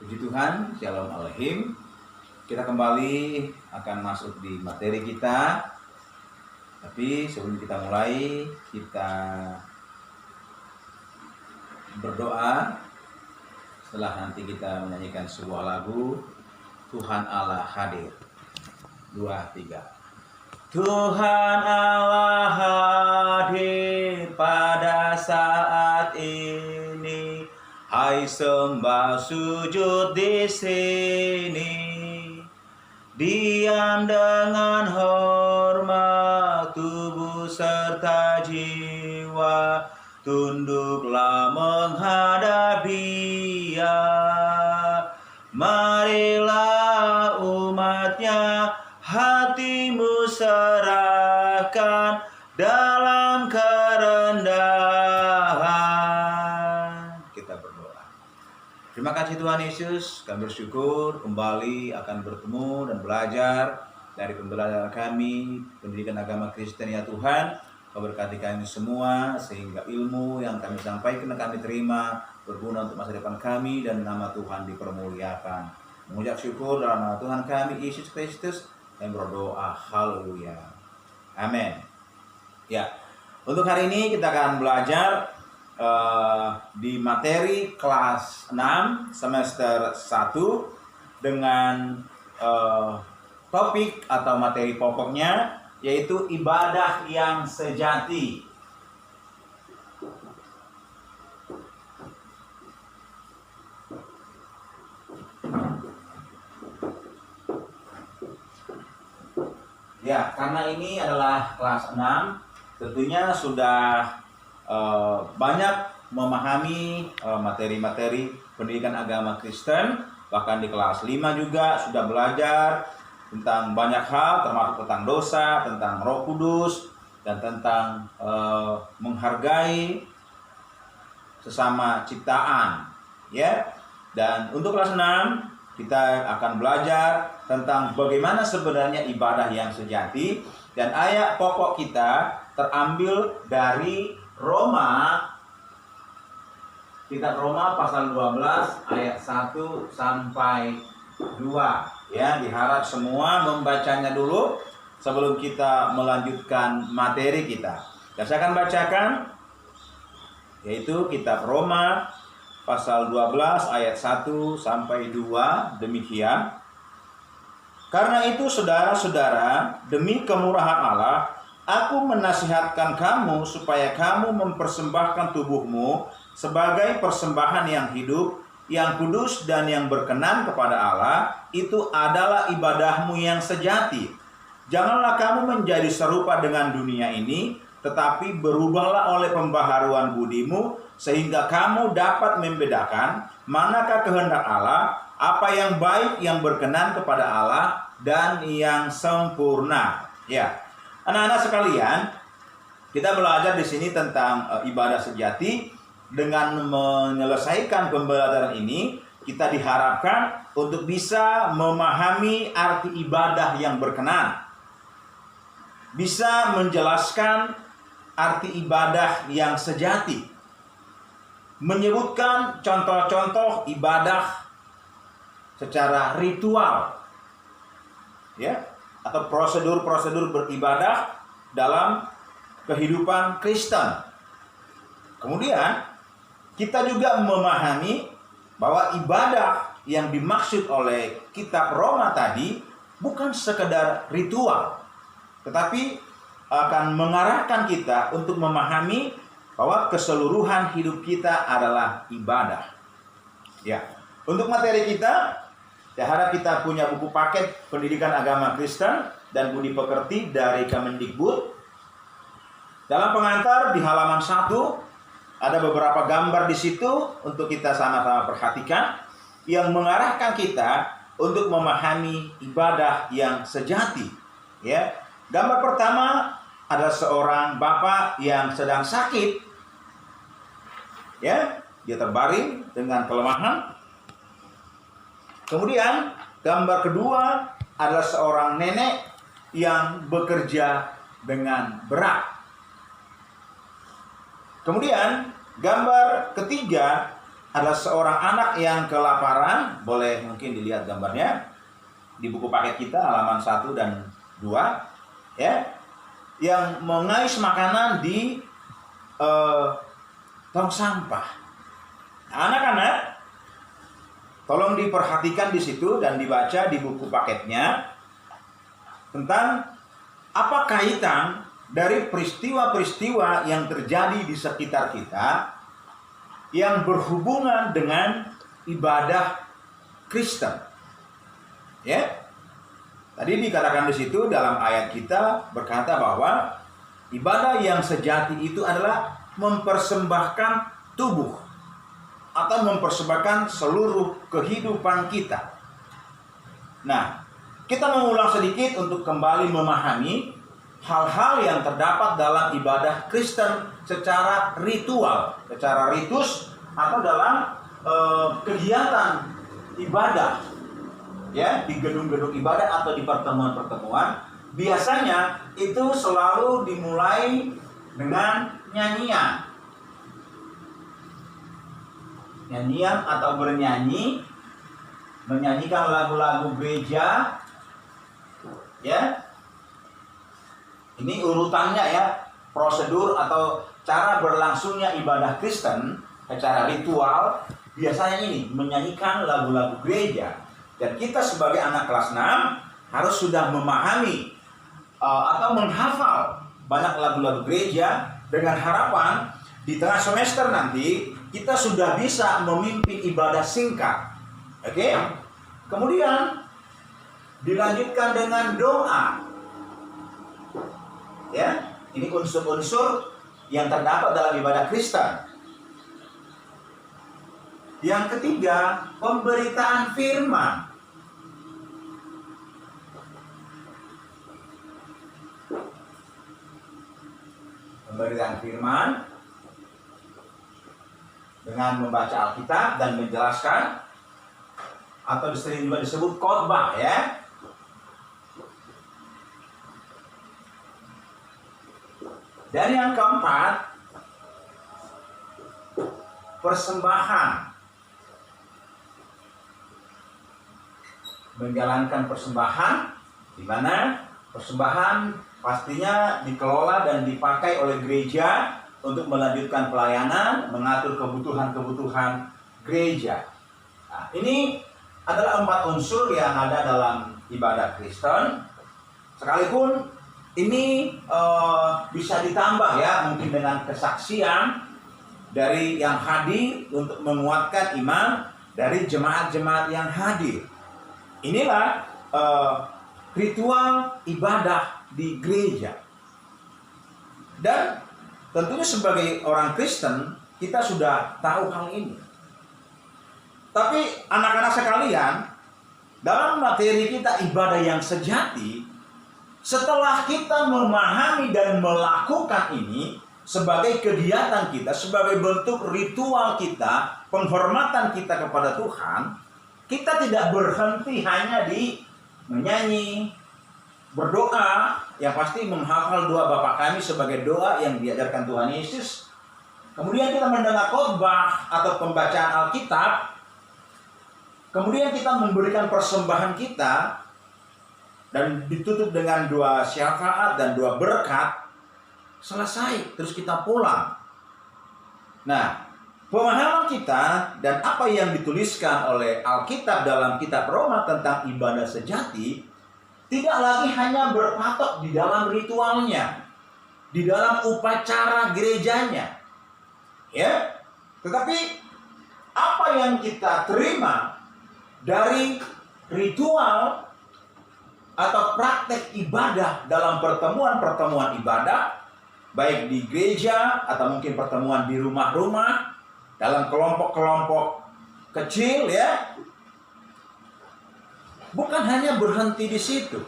Puji Tuhan, Shalom Aleichem. Kita kembali akan masuk di materi kita. Tapi sebelum kita mulai, kita berdoa. Setelah nanti kita menyanyikan sebuah lagu, Tuhan Allah hadir. 2, 3. Tuhan Allah hadir pada saat ini. Hai sembah sujud di sini. Diam dengan hormat tubuh serta jiwa. Tunduklah menghadap Dia. Marilah umatnya, hatimu serahkan dalam kerendahan. Kita berdoa. Terima kasih Tuhan Yesus, kami bersyukur kembali akan bertemu dan belajar dari pembelajaran kami, pendidikan agama Kristen ya Tuhan. Kau berkati kami semua sehingga ilmu yang kami sampaikan dan kami terima berguna untuk masa depan kami dan nama Tuhan dipermuliakan. Mengucap syukur dalam nama Tuhan kami Yesus Kristus dan berdoa haleluya. Amin. Ya, untuk hari ini kita akan belajar di materi kelas 6 semester 1 dengan topik atau materi pokoknya yaitu ibadah yang sejati. Ya, karena ini adalah kelas 6, tentunya sudah banyak memahami materi-materi pendidikan agama Kristen. Bahkan di kelas 5 juga sudah belajar tentang banyak hal, termasuk tentang dosa, tentang Roh Kudus, dan tentang menghargai sesama ciptaan. Ya. Dan untuk kelas 6 kita akan belajar tentang bagaimana sebenarnya ibadah yang sejati, dan ayat pokok kita terambil dari kitab Roma pasal 12 ayat 1 sampai 2. Ya, diharap semua membacanya dulu sebelum kita melanjutkan materi kita. Dan saya akan bacakan yaitu kitab Roma pasal 12 ayat 1 sampai 2 demikian. Karena itu saudara-saudara, demi kemurahan Allah, aku menasihatkan kamu supaya kamu mempersembahkan tubuhmu sebagai persembahan yang hidup, yang kudus dan yang berkenan kepada Allah. Itu adalah ibadahmu yang sejati. Janganlah kamu menjadi serupa dengan dunia ini, tetapi berubahlah oleh pembaharuan budimu, sehingga kamu dapat membedakan manakah kehendak Allah, apa yang baik, yang berkenan kepada Allah, dan yang sempurna. Ya, anak-anak sekalian, kita belajar di sini tentang ibadah sejati. Dengan menyelesaikan pembelajaran ini, kita diharapkan untuk bisa memahami arti ibadah yang berkenan. Bisa menjelaskan arti ibadah yang sejati. Menyebutkan contoh-contoh ibadah secara ritual. Ya, atau prosedur-prosedur beribadah dalam kehidupan Kristen. Kemudian kita juga memahami bahwa ibadah yang dimaksud oleh kitab Roma tadi bukan sekedar ritual, tetapi akan mengarahkan kita untuk memahami bahwa keseluruhan hidup kita adalah ibadah. Ya, untuk materi kita, saya harap kita punya buku paket pendidikan agama Kristen dan budi pekerti dari Kemendikbud. Dalam pengantar di halaman 1 ada beberapa gambar di situ untuk kita sama-sama perhatikan yang mengarahkan kita untuk memahami ibadah yang sejati. Ya, gambar pertama adalah seorang bapak yang sedang sakit. Ya, dia terbaring dengan kelemahan. Kemudian gambar kedua adalah seorang nenek yang bekerja dengan berat. Kemudian gambar ketiga adalah seorang anak yang kelaparan. Boleh mungkin dilihat gambarnya di buku paket kita halaman 1 dan 2, ya, yang mengais makanan di tong sampah. Anak-anak, tolong diperhatikan di situ dan dibaca di buku paketnya tentang apa kaitan dari peristiwa-peristiwa yang terjadi di sekitar kita yang berhubungan dengan ibadah Kristen. Ya. Tadi dikatakan di situ dalam ayat kita berkata bahwa ibadah yang sejati itu adalah mempersembahkan tubuh atau mempersembahkan seluruh kehidupan kita. Nah, kita mengulang sedikit untuk kembali memahami hal-hal yang terdapat dalam ibadah Kristen secara ritual, secara ritus atau dalam kegiatan ibadah, ya, di gedung-gedung ibadah atau di pertemuan-pertemuan. Biasanya itu selalu dimulai dengan nyanyian atau bernyanyi, menyanyikan lagu-lagu gereja, ya. Ini urutannya, ya, prosedur atau cara berlangsungnya ibadah Kristen secara ritual. Biasanya ini menyanyikan lagu-lagu gereja. Dan kita sebagai anak kelas 6 harus sudah memahami atau menghafal banyak lagu-lagu gereja dengan harapan di tengah semester nanti kita sudah bisa memimpin ibadah singkat. Oke? Kemudian dilanjutkan dengan doa. Ya, ini unsur-unsur yang terdapat dalam ibadah Kristen. Yang ketiga, pemberitaan firman. Pemberitaan firman dengan membaca Alkitab dan menjelaskan, atau sering juga disebut khotbah, ya. Dan yang keempat, persembahan. Menjalankan persembahan, di mana persembahan pastinya dikelola dan dipakai oleh gereja untuk melanjutkan pelayanan, mengatur kebutuhan-kebutuhan gereja. Nah, ini adalah 4 unsur yang ada dalam ibadah Kristen. Sekalipun ini bisa ditambah, ya, mungkin dengan kesaksian dari yang hadir untuk menguatkan iman dari jemaat-jemaat yang hadir. Inilah ritual ibadah di gereja. Dan tentunya sebagai orang Kristen kita sudah tahu hal ini. Tapi anak-anak sekalian, dalam materi kita ibadah yang sejati, setelah kita memahami dan melakukan ini sebagai kegiatan kita, sebagai bentuk ritual kita, penghormatan kita kepada Tuhan, kita tidak berhenti hanya di menyanyi, berdoa, yang pasti menghafal doa Bapa Kami sebagai doa yang diajarkan Tuhan Yesus. Kemudian kita mendengar khotbah atau pembacaan Alkitab. Kemudian kita memberikan persembahan kita dan ditutup dengan doa syafaat dan doa berkat. Selesai, terus kita pulang. Nah, pemahaman kita dan apa yang dituliskan oleh Alkitab dalam kitab Roma tentang ibadah sejati tidak lagi hanya berpatok di dalam ritualnya, di dalam upacara gerejanya, ya. Tetapi apa yang kita terima dari ritual atau praktek ibadah dalam pertemuan-pertemuan ibadah, baik di gereja atau mungkin pertemuan di rumah-rumah, dalam kelompok-kelompok kecil, ya, bukan hanya berhenti di situ.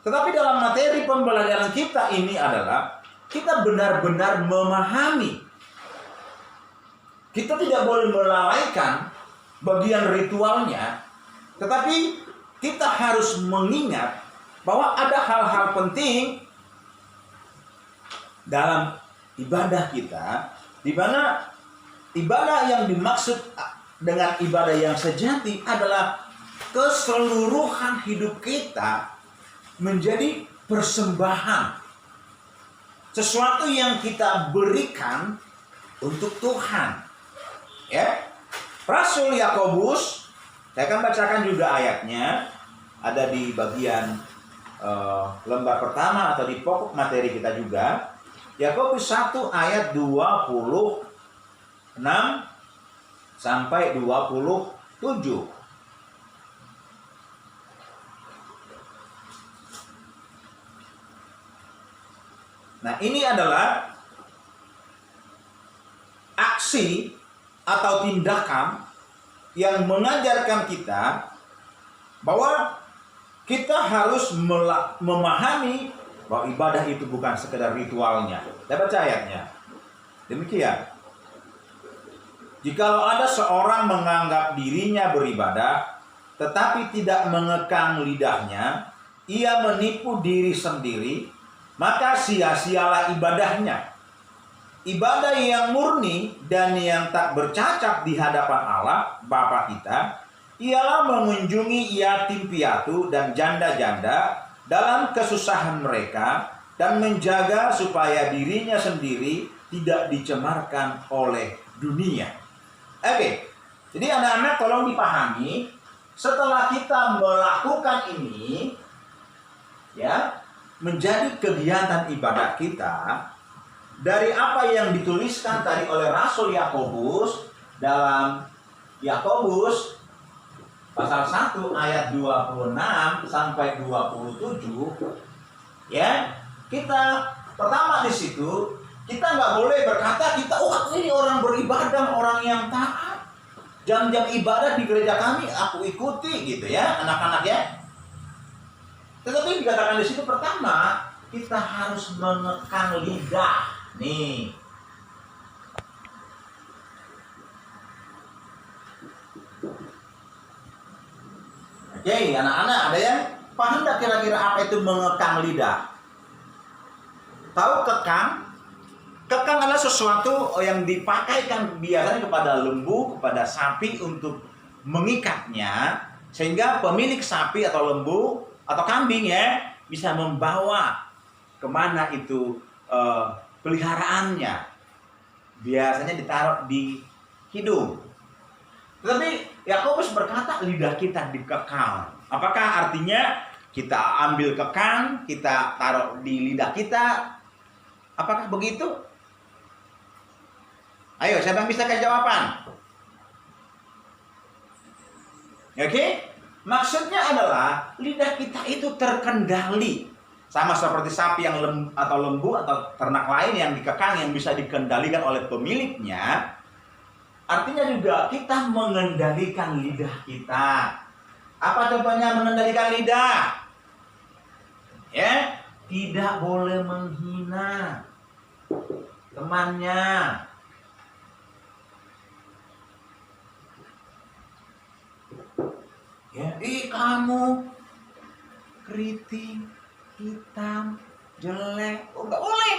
Tetapi dalam materi pembelajaran kita ini adalah kita benar-benar memahami. Kita tidak boleh melalaikan bagian ritualnya, tetapi kita harus mengingat bahwa ada hal-hal penting dalam ibadah kita, di mana ibadah yang dimaksud dengan ibadah yang sejati adalah keseluruhan hidup kita menjadi persembahan. Sesuatu yang kita berikan untuk Tuhan. Ya. Rasul Yakobus, saya akan bacakan juga ayatnya, ada di bagian lembar pertama atau di pokok materi kita juga. Yakobus 1 ayat 26 sampai 27. Nah, ini adalah aksi atau tindakan yang mengajarkan kita bahwa kita harus memahami bahwa ibadah itu bukan sekedar ritualnya. Saya baca ayatnya. Demikian. Jikalau ada seorang menganggap dirinya beribadah, tetapi tidak mengekang lidahnya, ia menipu diri sendiri, maka sia-sialah ibadahnya. Ibadah yang murni dan yang tak bercacat di hadapan Allah Bapa kita ialah mengunjungi yatim piatu dan janda-janda dalam kesusahan mereka dan menjaga supaya dirinya sendiri tidak dicemarkan oleh dunia. Oke, jadi anak-anak tolong dipahami, setelah kita melakukan ini, ya, menjadi kegiatan ibadah kita, dari apa yang dituliskan tadi oleh Rasul Yakobus dalam Yakobus pasal 1 ayat 26 sampai 27, ya, kita pertama di situ kita nggak boleh berkata ini orang beribadah, orang yang taat, jam-jam ibadah di gereja kami aku ikuti gitu ya, anak-anak ya. Tetapi dikatakan di situ pertama kita harus mengekang lidah. Nih, oke, anak-anak ada yang paham tak kira-kira apa itu mengekang lidah? Tahu kekang? Kekang adalah sesuatu yang dipakaikan biasanya kepada lembu, kepada sapi untuk mengikatnya, sehingga pemilik sapi atau lembu atau kambing ya bisa membawa kemana itu peliharaannya. Biasanya ditaruh di hidung. Tetapi Yakobus berkata lidah kita dikekang. Apakah artinya kita ambil kekang, kita taruh di lidah kita? Apakah begitu? Ayo, siapa yang bisa kasih jawaban? Oke? Maksudnya adalah lidah kita itu terkendali. Sama seperti sapi yang lembu atau ternak lain yang dikekang, yang bisa dikendalikan oleh pemiliknya. Artinya juga kita mengendalikan lidah kita. Apa contohnya mengendalikan lidah? Ya, tidak boleh menghina temannya. Ya, kamu keriting, hitam, jelek, nggak boleh.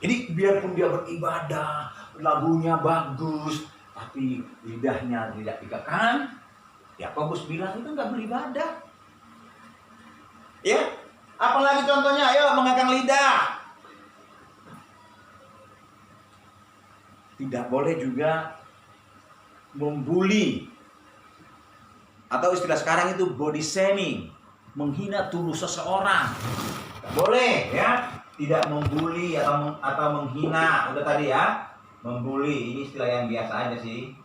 Jadi biarpun dia beribadah, lagunya bagus, tapi lidahnya tidak dikekang, Yakobus bilang itu nggak beribadah. Ya, apalagi contohnya, ayo mengekang lidah. Tidak boleh juga membuli, atau istilah sekarang itu body shaming, menghina tubuh seseorang. Tidak boleh ya, tidak membuli atau menghina. Udah tadi ya, membuli ini istilah yang biasa aja sih.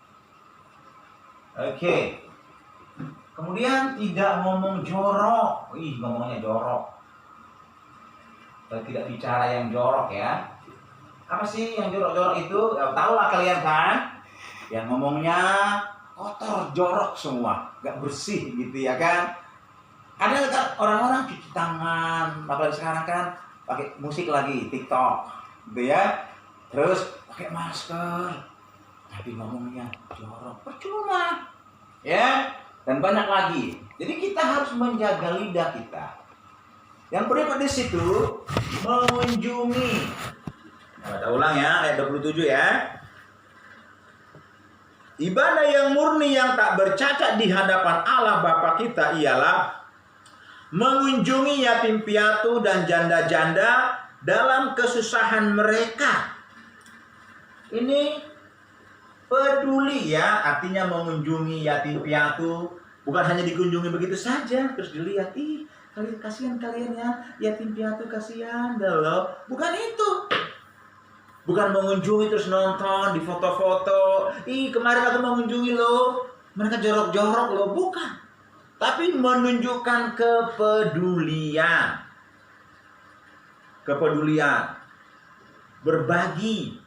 Oke. Kemudian tidak ngomong jorok. Ngomongnya jorok. Tidak bicara yang jorok ya. Apa sih yang jorok-jorok itu? Ya, tahu lah kalian kan? Yang ngomongnya kotor, jorok semua, gak bersih gitu ya kan. Ada kan orang-orang cuci tangan, apalagi sekarang kan pakai musik lagi, TikTok gitu ya. Terus pakai masker, tapi ngomongnya jorok, percuma ya. Dan banyak lagi. Jadi kita harus menjaga lidah kita. Yang berikut di situ, mengunjungi. Nah, baca ulang ya, ayat 27 ya. Ibadah yang murni yang tak bercacat di hadapan Allah Bapa kita ialah mengunjungi yatim piatu dan janda-janda dalam kesusahan mereka. Ini peduli ya, artinya mengunjungi yatim piatu. Bukan hanya dikunjungi begitu saja, terus dilihat, ih kalian kasihan kalian ya, yatim piatu kasihan dah loh. Bukan itu. Bukan mengunjungi terus nonton, di foto-foto. Ih kemarin aku mengunjungi loh, mereka jorok-jorok loh. Bukan. Tapi menunjukkan kepedulian. Kepedulian. Berbagi.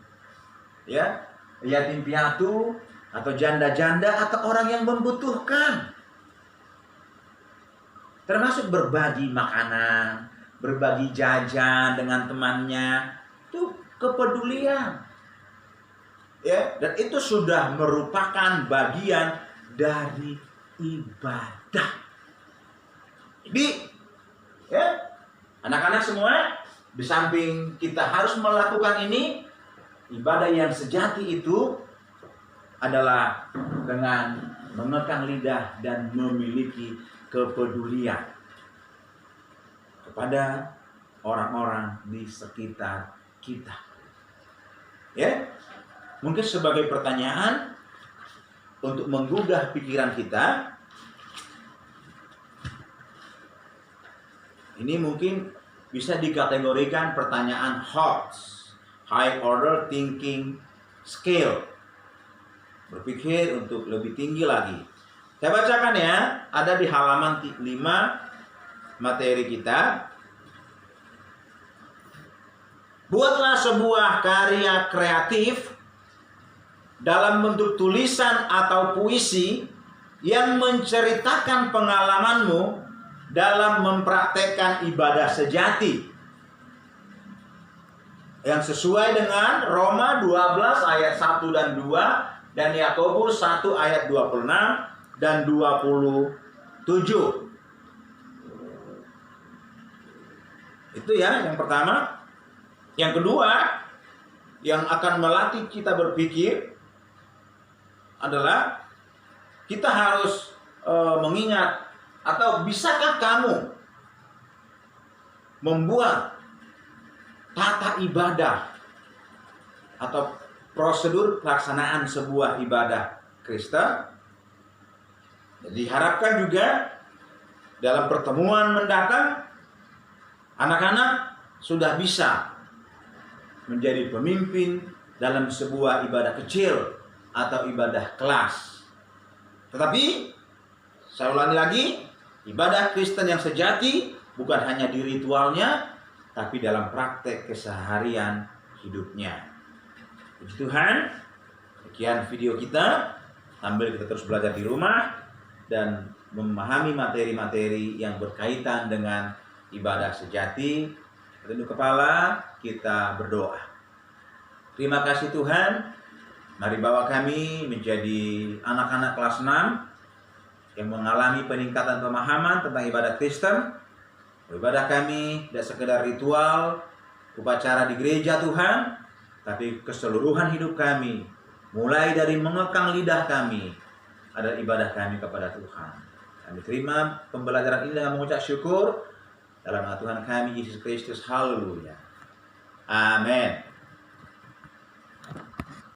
Ya, yatim piatu atau janda-janda atau orang yang membutuhkan. Termasuk berbagi makanan, berbagi jajan dengan temannya, itu kepedulian. Ya, dan itu sudah merupakan bagian dari ibadah. Jadi, ya, anak-anak semua, di samping kita harus melakukan ini, ibadah yang sejati itu adalah dengan mengekang lidah dan memiliki kepedulian kepada orang-orang di sekitar kita. Ya, mungkin sebagai pertanyaan untuk menggugah pikiran kita, ini mungkin bisa dikategorikan pertanyaan HOTS, High Order Thinking Skill. Berpikir untuk lebih tinggi lagi. Saya bacakan ya, ada di halaman 5 materi kita. Buatlah sebuah karya kreatif dalam bentuk tulisan atau puisi yang menceritakan pengalamanmu dalam mempraktekkan ibadah sejati. Yang sesuai dengan Roma 12 ayat 1 dan 2 dan Yakobus 1 ayat 26 dan 27. Itu ya yang pertama. Yang kedua, yang akan melatih kita berpikir adalah kita harus mengingat, atau bisakah kamu membuat tata ibadah atau prosedur pelaksanaan sebuah ibadah Kristen. Diharapkan juga dalam pertemuan mendatang anak-anak sudah bisa menjadi pemimpin dalam sebuah ibadah kecil atau ibadah kelas. Tetapi saya ulangi lagi, ibadah Kristen yang sejati bukan hanya di ritualnya, tapi dalam praktek keseharian hidupnya. Puji Tuhan, sekian video kita. Sambil kita terus belajar di rumah dan memahami materi-materi yang berkaitan dengan ibadah sejati. Tunduk kepala, kita berdoa. Terima kasih Tuhan, mari bawa kami menjadi anak-anak kelas 6 yang mengalami peningkatan pemahaman tentang ibadah Kristen. Ibadah kami tidak sekedar ritual, upacara di gereja Tuhan, tapi keseluruhan hidup kami, mulai dari mengekang lidah kami, adalah ibadah kami kepada Tuhan. Kami terima pembelajaran ini dengan mengucap syukur dalam nama Tuhan kami Yesus Kristus. Haleluya. Amin.